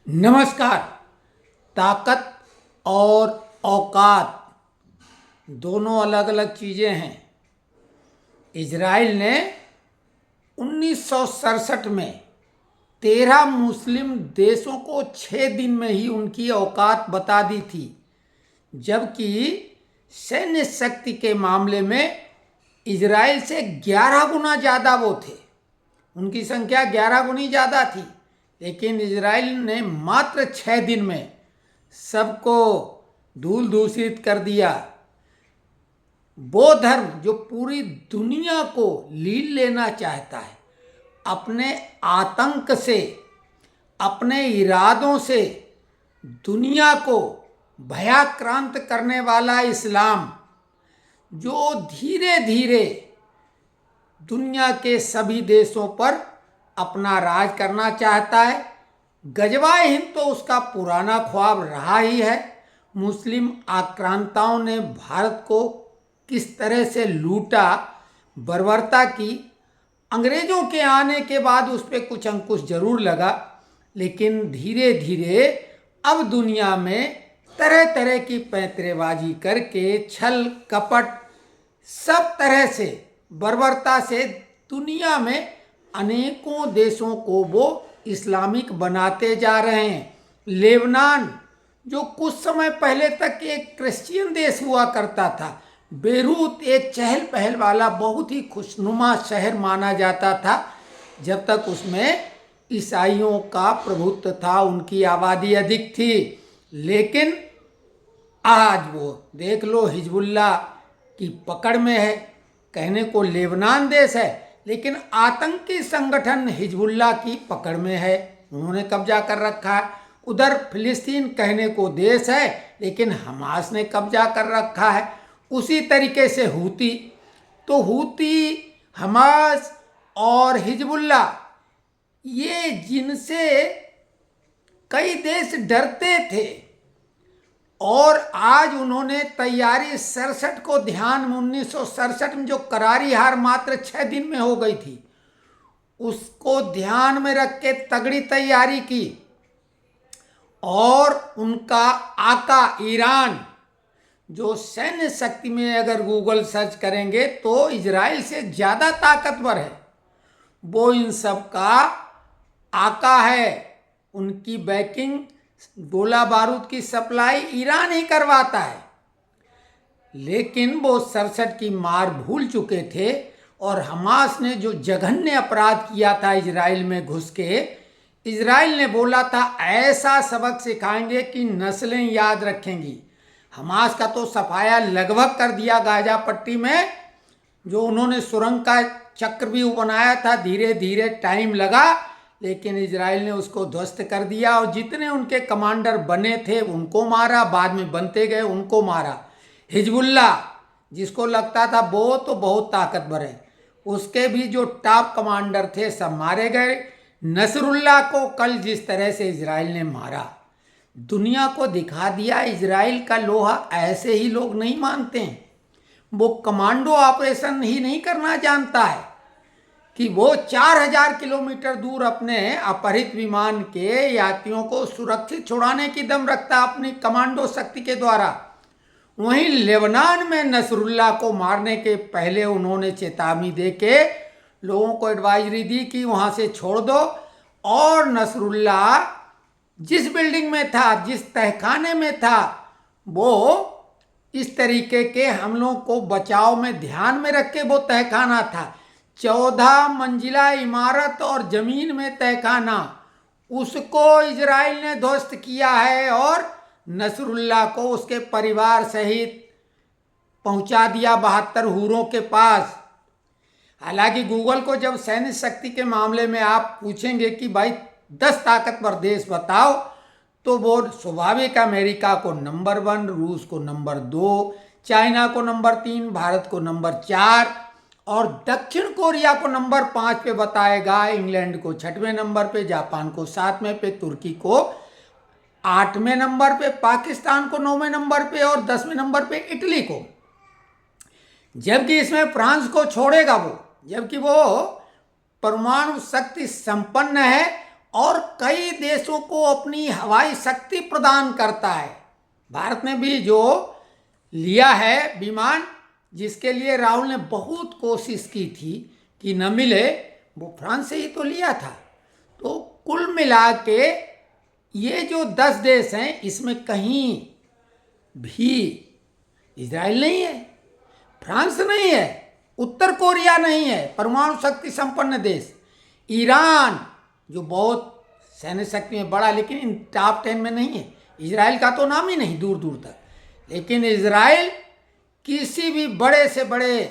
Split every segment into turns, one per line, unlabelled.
नमस्कार। ताकत और औकात दोनों अलग अलग चीज़ें हैं। इजराइल ने 1967 में 13 मुस्लिम देशों को 6 दिन में ही उनकी औकात बता दी थी, जबकि सैन्य शक्ति के मामले में इजराइल से 11 गुना ज़्यादा वो थे। उनकी संख्या 11 गुनी ज़्यादा थी, लेकिन इजराइल ने मात्र 6 दिन में सबको धूल दूषित कर दिया। वो धर्म जो पूरी दुनिया को लील लेना चाहता है, अपने आतंक से, अपने इरादों से दुनिया को भयाक्रांत करने वाला इस्लाम, जो धीरे धीरे दुनिया के सभी देशों पर अपना राज करना चाहता है। गजवाए हिंद तो उसका पुराना ख्वाब रहा ही है। मुस्लिम आक्रांताओं ने भारत को किस तरह से लूटा, बर्बरता की। अंग्रेजों के आने के बाद उस पर कुछ अंकुश जरूर लगा, लेकिन धीरे धीरे अब दुनिया में तरह तरह की पैंतरेबाजी करके, छल कपट, सब तरह से बर्बरता से दुनिया में अनेकों देशों को वो इस्लामिक बनाते जा रहे हैं। लेबनान, जो कुछ समय पहले तक एक क्रिश्चियन देश हुआ करता था, बेरूत एक चहल पहल वाला बहुत ही खुशनुमा शहर माना जाता था, जब तक उसमें ईसाइयों का प्रभुत्व था, उनकी आबादी अधिक थी। लेकिन आज वो देख लो, हिजबुल्लाह की पकड़ में है। कहने को लेबनान देश है, लेकिन आतंकी संगठन हिजबुल्लाह की पकड़ में है, उन्होंने कब्जा कर रखा है। उधर फिलिस्तीन कहने को देश है, लेकिन हमास ने कब्जा कर रखा है। उसी तरीके से हूती, तो हूती, हमास और हिजबुल्लाह, ये जिनसे कई देश डरते थे, और आज उन्होंने तैयारी 67 को ध्यान में, 1967 में जो करारी हार मात्र 6 दिन में हो गई थी, उसको ध्यान में रख के तगड़ी तैयारी की। और उनका आका ईरान, जो सैन्य शक्ति में अगर गूगल सर्च करेंगे तो इजराइल से ज़्यादा ताकतवर है, वो इन सब का आका है। उनकी बैकिंग, गोला बारूद की सप्लाई ईरान ही करवाता है। लेकिन वो 67 की मार भूल चुके थे, और हमास ने जो जघन्य अपराध किया था इजराइल में घुस के, इजराइल ने बोला था ऐसा सबक सिखाएंगे कि नस्लें याद रखेंगी। हमास का तो सफाया लगभग कर दिया गाजा पट्टी में, जो उन्होंने सुरंग का चक्र भी बनाया था, धीरे धीरे टाइम लगा, लेकिन इजराइल ने उसको ध्वस्त कर दिया। और जितने उनके कमांडर बने थे उनको मारा, बाद में बनते गए उनको मारा। हिजबुल्लाह, जिसको लगता था वो तो बहुत ताकतवर है, उसके भी जो टॉप कमांडर थे सब मारे गए। नसरुल्लाह को कल जिस तरह से इजराइल ने मारा, दुनिया को दिखा दिया इजराइल का लोहा ऐसे ही लोग नहीं मानते हैं। वो कमांडो ऑपरेशन ही नहीं करना जानता है कि वो 4000 किलोमीटर दूर अपने अपहरित विमान के यात्रियों को सुरक्षित छुड़ाने की दम रखता है अपनी कमांडो शक्ति के द्वारा। वहीं लेबनान में नसरुल्लाह को मारने के पहले उन्होंने चेतावनी देके लोगों को एडवाइजरी दी कि वहां से छोड़ दो। और नसरुल्लाह जिस बिल्डिंग में था, जिस तहखाने में था, वो इस तरीके के हमलों को बचाव में ध्यान में रख के वो तहखाना था। 14 मंजिला इमारत और जमीन में तहखाना, उसको इजराइल ने ध्वस्त किया है और नसरुल्लाह को उसके परिवार सहित पहुंचा दिया 72 हूरों के पास। हालांकि गूगल को जब सैन्य शक्ति के मामले में आप पूछेंगे कि भाई 10 ताकतवर देश बताओ, तो वो स्वाभाविक अमेरिका को नंबर 1, रूस को नंबर 2, चाइना को नंबर 3, भारत को नंबर 4 और दक्षिण कोरिया को नंबर 5 पे बताएगा। इंग्लैंड को 6वें नंबर पे, जापान को 7वें पे, तुर्की को 8वें नंबर पे, पाकिस्तान को 9वें नंबर पे और 10वें नंबर पे इटली को। जबकि इसमें फ्रांस को छोड़ेगा वो, जबकि वो परमाणु शक्ति संपन्न है और कई देशों को अपनी हवाई शक्ति प्रदान करता है। भारत ने भी जो लिया है विमान, जिसके लिए राहुल ने बहुत कोशिश की थी कि न मिले, वो फ्रांस से ही तो लिया था। तो कुल मिला के ये जो 10 देश हैं, इसमें कहीं भी इजराइल नहीं है, फ्रांस नहीं है, उत्तर कोरिया नहीं है, परमाणु शक्ति संपन्न देश, ईरान जो बहुत सैन्य शक्ति में बड़ा, लेकिन इन टॉप 10 में नहीं है। इजराइल का तो नाम ही नहीं दूर दूर तक। लेकिन इजराइल किसी भी बड़े से बड़े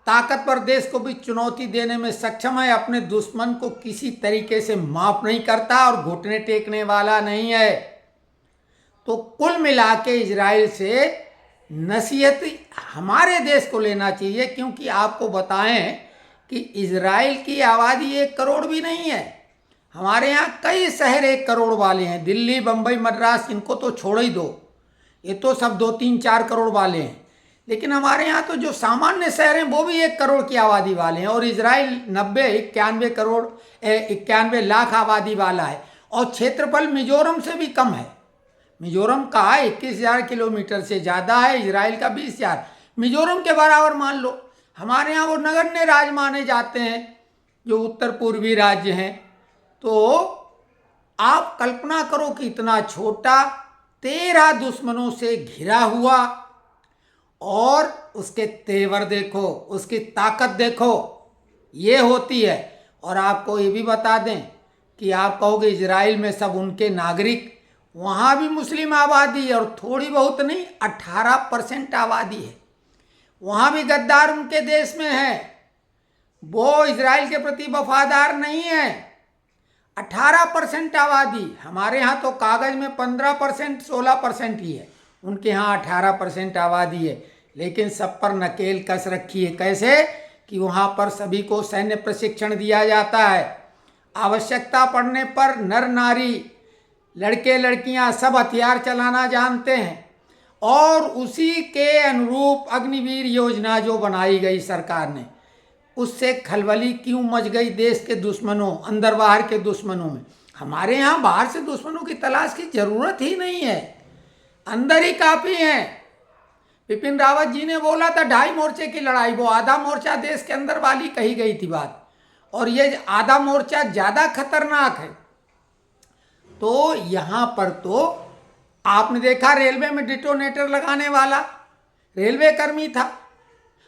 ताकतवर देश को भी चुनौती देने में सक्षम है, अपने दुश्मन को किसी तरीके से माफ नहीं करता और घुटने टेकने वाला नहीं है। तो कुल मिला के इजराइल से नसीहत हमारे देश को लेना चाहिए, क्योंकि आपको बताएं कि इजराइल की आबादी 1 करोड़ भी नहीं है। हमारे यहाँ कई शहर 1 करोड़ वाले हैं, दिल्ली, बम्बई, मद्रास, इनको तो छोड़ ही दो, ये तो सब 2, 3, 4 करोड़ वाले हैं। लेकिन हमारे यहाँ तो जो सामान्य शहर हैं वो भी 1 करोड़ की आबादी वाले हैं, और इजराइल 91 लाख आबादी वाला है, और क्षेत्रफल मिजोरम से भी कम है। मिजोरम का 21,000 किलोमीटर से ज़्यादा है, इजराइल का 20,000, मिजोरम के बराबर मान लो। हमारे यहाँ वो नगण्य राज्य माने जाते हैं जो उत्तर पूर्वी राज्य हैं। तो आप कल्पना करो कि इतना छोटा, 13 दुश्मनों से घिरा हुआ, और उसके तेवर देखो, उसकी ताकत देखो, ये होती है। और आपको ये भी बता दें कि आप कहोगे इजराइल में सब उनके नागरिक, वहाँ भी मुस्लिम आबादी है, और थोड़ी बहुत नहीं, 18% आबादी है। वहाँ भी गद्दार उनके देश में है, वो इजराइल के प्रति वफादार नहीं है। 18% आबादी, हमारे यहाँ तो कागज में 15%, 16% ही है, उनके यहाँ 18% आबादी है। लेकिन सब पर नकेल कस रखी है। कैसे? कि वहाँ पर सभी को सैन्य प्रशिक्षण दिया जाता है, आवश्यकता पड़ने पर नर नारी, लड़के लड़कियाँ सब हथियार चलाना जानते हैं। और उसी के अनुरूप अग्निवीर योजना जो बनाई गई सरकार ने, उससे खलबली क्यों मच गई देश के दुश्मनों, अंदर बाहर के दुश्मनों में। हमारे यहाँ बाहर से दुश्मनों की तलाश की जरूरत ही नहीं है, अंदर ही काफ़ी हैं। बिपिन रावत जी ने बोला था 2.5 मोर्चे की लड़ाई, वो आधा मोर्चा देश के अंदर वाली कही गई थी बात, और ये आधा मोर्चा ज़्यादा खतरनाक है। तो यहाँ पर तो आपने देखा रेलवे में डिटोनेटर लगाने वाला रेलवे कर्मी था।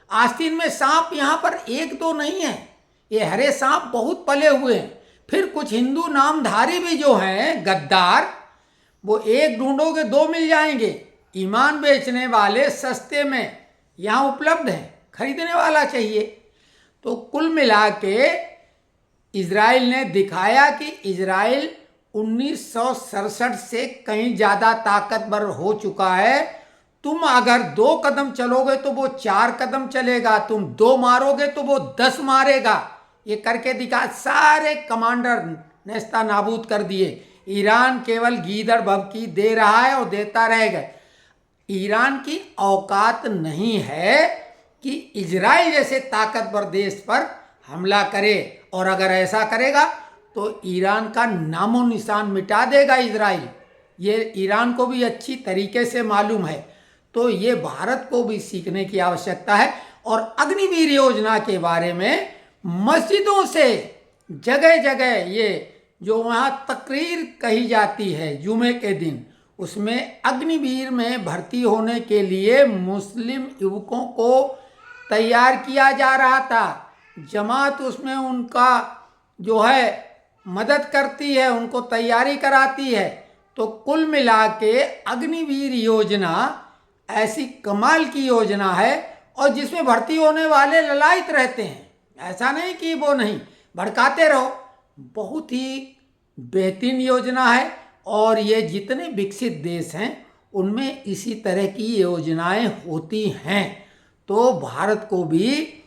आस्तीन में सांप यहाँ पर 1-2 नहीं है, ये हरे सांप बहुत पले हुए हैं। फिर कुछ हिंदू नामधारी भी जो हैं गद्दार, वो 1 ढूंढोगे 2 मिल जाएंगे। ईमान बेचने वाले सस्ते में यहाँ उपलब्ध हैं, खरीदने वाला चाहिए। तो कुल मिला के इजराइल ने दिखाया कि इजराइल 1967 से कहीं ज़्यादा ताकतवर हो चुका है। तुम अगर 2 कदम चलोगे तो वो 4 कदम चलेगा, तुम 2 मारोगे तो वो 10 मारेगा। ये करके दिखा, सारे कमांडर नेस्ता नाबूद कर दिए। ईरान केवल गीदड़ भभकी दे रहा है और देता रहेगा। ईरान की औकात नहीं है कि इजराइल जैसे ताकतवर देश पर हमला करे, और अगर ऐसा करेगा तो ईरान का नामो निशान मिटा देगा इजराइल। ये ईरान को भी अच्छी तरीके से मालूम है। तो ये भारत को भी सीखने की आवश्यकता है। और अग्निवीर योजना के बारे में मस्जिदों से जगह जगह ये जो वहाँ तकरीर कही जाती है जुमे के दिन, उसमें अग्निवीर में भर्ती होने के लिए मुस्लिम युवकों को तैयार किया जा रहा था। जमात उसमें उनका जो है मदद करती है, उनको तैयारी कराती है। तो कुल मिला के अग्निवीर योजना ऐसी कमाल की योजना है, और जिसमें भर्ती होने वाले ललायत रहते हैं। ऐसा नहीं कि वो नहीं, भड़काते रहो। बहुत ही बेहतरीन योजना है, और ये जितने विकसित देश हैं उनमें इसी तरह की योजनाएं होती हैं। तो भारत को भी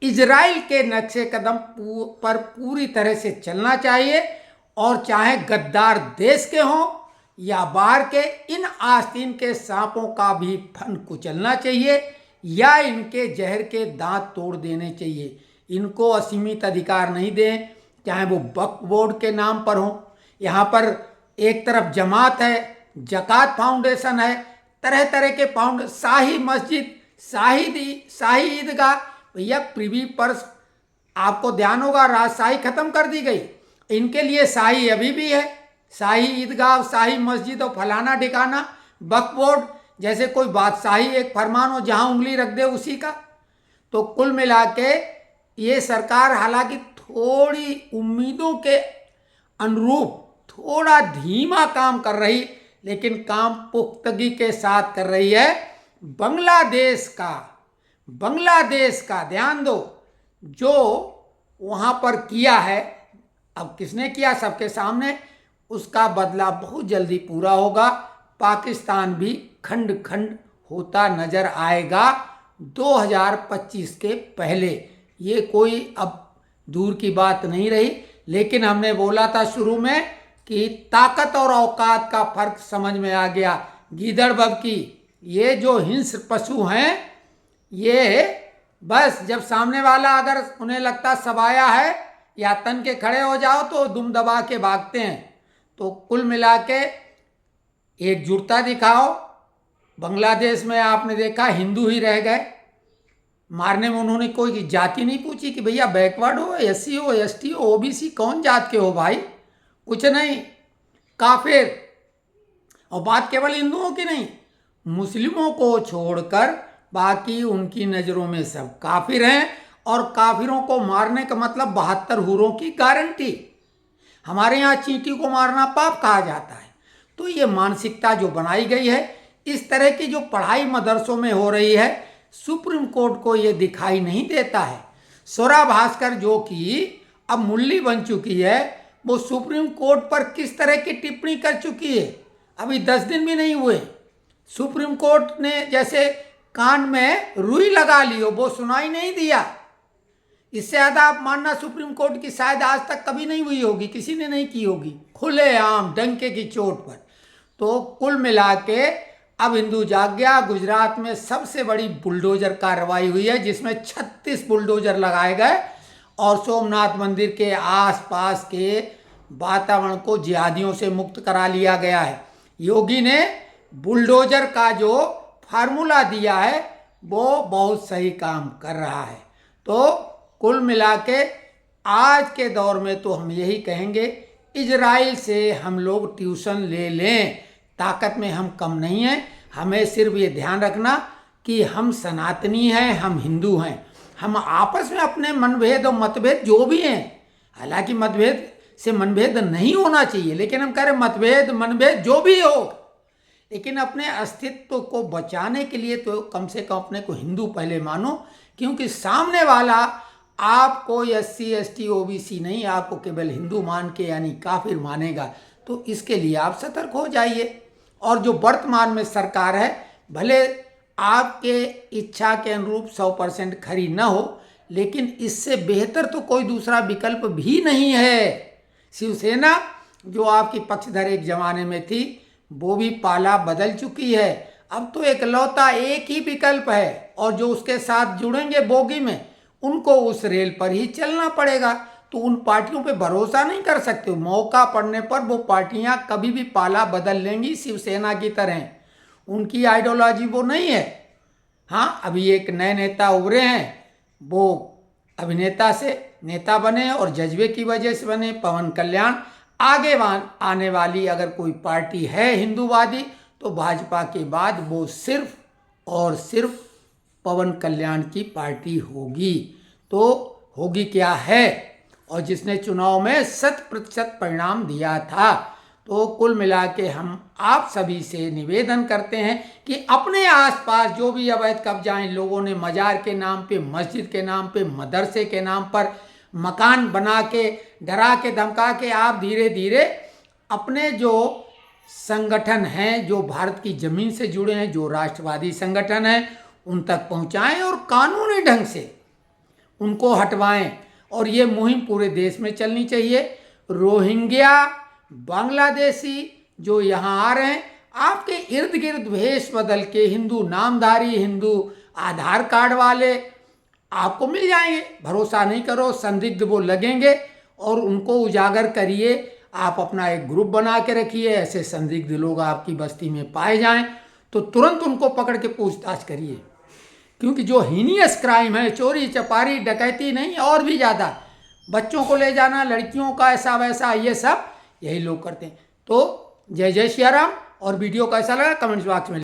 इजराइल के नक्शे कदम पर पूरी तरह से चलना चाहिए, और चाहे गद्दार देश के हों या बाहर के, इन आस्तीन के सांपों का भी फन कुचलना चाहिए, या इनके जहर के दांत तोड़ देने चाहिए। इनको असीमित अधिकार नहीं दें, चाहे वो वक्फ बोर्ड के नाम पर हो। यहाँ पर एक तरफ जमात है, जकात फाउंडेशन है, तरह तरह के शाही मस्जिद, शाही ईदगाह। भैया प्रिवी पर्स आपको ध्यान होगा, राजशाही खत्म कर दी गई, इनके लिए शाही अभी भी है। शाही ईदगाह, शाही मस्जिद और फलाना ठिकाना। वक्फ बोर्ड जैसे कोई बादशाही एक फरमान हो, जहां उंगली रख दे उसी का। तो कुल मिला के ये सरकार हालांकि थोड़ी उम्मीदों के अनुरूप थोड़ा धीमा काम कर रही, लेकिन काम पुख्तगी के साथ कर रही है। बांग्लादेश का ध्यान दो, जो वहां पर किया है, अब किसने किया सबके सामने, उसका बदला बहुत जल्दी पूरा होगा। पाकिस्तान भी खंड खंड होता नजर आएगा 2025 के पहले। ये कोई अब दूर की बात नहीं रही, लेकिन हमने बोला था शुरू में कि ताकत और औकात का फर्क समझ में आ गया। गीदड़ बबकी, ये जो हिंस्र पशु हैं, ये बस जब सामने वाला अगर उन्हें लगता सबाया है या तन के खड़े हो जाओ तो दुम दबा के भागते हैं। तो कुल मिला के एकजुटता दिखाओ। बांग्लादेश में आपने देखा हिंदू ही रह गए, मारने में उन्होंने कोई जाति नहीं पूछी कि भैया बैकवर्ड हो, एससी हो, एसटी हो, ओबीसी, कौन जात के हो भाई, कुछ नहीं। काफिर, और बात केवल हिंदुओं की नहीं, मुस्लिमों को छोड़कर बाकी उनकी नज़रों में सब काफिर हैं। और काफिरों को मारने का मतलब 72 हूरों की गारंटी। हमारे यहाँ चींटी को मारना पाप कहा जाता है। तो ये मानसिकता जो बनाई गई है, इस तरह की जो पढ़ाई मदरसों में हो रही है, सुप्रीम कोर्ट को ये दिखाई नहीं देता है। स्वरा भास्कर जो कि अब मुल्ली बन चुकी है, वो सुप्रीम कोर्ट पर किस तरह की टिप्पणी कर चुकी है। अभी 10 दिन भी नहीं हुए, सुप्रीम कोर्ट ने जैसे कान में रुई लगा ली हो, वो सुनाई नहीं दिया। इससे ज़्यादा आप मानना सुप्रीम कोर्ट की शायद आज तक कभी नहीं हुई होगी, किसी ने नहीं की होगी, खुलेआम डंके की चोट पर। तो कुल मिला के अब हिंदू जाग गया। गुजरात में सबसे बड़ी बुलडोजर कार्रवाई हुई है, जिसमें 36 बुलडोजर लगाए गए और सोमनाथ मंदिर के आसपास के वातावरण को जिहादियों से मुक्त करा लिया गया है। योगी ने बुलडोजर का जो फार्मूला दिया है वो बहुत सही काम कर रहा है। तो कुल मिला के आज के दौर में तो हम यही कहेंगे, इजराइल से हम लोग ट्यूशन ले लें। ताकत में हम कम नहीं हैं। हमें सिर्फ ये ध्यान रखना कि हम सनातनी हैं, हम हिंदू हैं। हम आपस में अपने मनभेद और मतभेद जो भी हैं, हालांकि मतभेद से मनभेद नहीं होना चाहिए, लेकिन हम कह रहे मतभेद मनभेद जो भी हो, लेकिन अपने अस्तित्व को बचाने के लिए तो कम से कम अपने को हिंदू पहले मानो। क्योंकि सामने वाला आपको एससी एसटी ओबीसी नहीं, आपको केवल हिंदू मान के यानी काफिर मानेगा। तो इसके लिए आप सतर्क हो जाइए। और जो वर्तमान में सरकार है, भले आपके इच्छा के अनुरूप 100% खरी न हो, लेकिन इससे बेहतर तो कोई दूसरा विकल्प भी नहीं है। शिवसेना जो आपकी पक्षधर एक जमाने में थी, वो भी पाला बदल चुकी है। अब तो एकलौता एक ही विकल्प है, और जो उसके साथ जुड़ेंगे बोगी में, उनको उस रेल पर ही चलना पड़ेगा। तो उन पार्टियों पे भरोसा नहीं कर सकते। मौका पड़ने पर वो पार्टियां कभी भी पाला बदल लेंगी, शिवसेना की तरह। उनकी आइडियोलॉजी वो नहीं है। हाँ, अभी एक नए नेता उभरे हैं, वो अभिनेता से नेता बने और जज्बे की वजह से बने, पवन कल्याण। आगे आने वाली अगर कोई पार्टी है हिंदूवादी, तो भाजपा के बाद वो सिर्फ और सिर्फ पवन कल्याण की पार्टी होगी। तो होगी क्या है, और जिसने चुनाव में 100% परिणाम दिया था। तो कुल मिला के हम आप सभी से निवेदन करते हैं कि अपने आसपास जो भी अवैध कब्जा इन लोगों ने मजार के नाम पे, मस्जिद के नाम पे, मदरसे के नाम पर मकान बना के, डरा के, धमका के, आप धीरे धीरे अपने जो संगठन हैं, जो भारत की ज़मीन से जुड़े हैं, जो राष्ट्रवादी संगठन हैं, उन तक पहुंचाएं और कानूनी ढंग से उनको हटवाएं। और ये मुहिम पूरे देश में चलनी चाहिए। रोहिंग्या, बांग्लादेशी जो यहाँ आ रहे हैं, आपके इर्द गिर्द भेष बदल के हिंदू नामधारी, हिंदू आधार कार्ड वाले आपको मिल जाएंगे। भरोसा नहीं करो, संदिग्ध वो लगेंगे और उनको उजागर करिए। आप अपना एक ग्रुप बना के रखिए, ऐसे संदिग्ध लोग आपकी बस्ती में पाए जाएं तो तुरंत उनको पकड़ के पूछताछ करिए, क्योंकि जो हीनियस क्राइम है, चोरी चपारी डकैती नहीं और भी ज़्यादा, बच्चों को ले जाना, लड़कियों का ऐसा वैसा, ये सब यही लोग करते हैं। तो जय जय सिया राम। और वीडियो कैसा लगा कमेंट्स बॉक्स में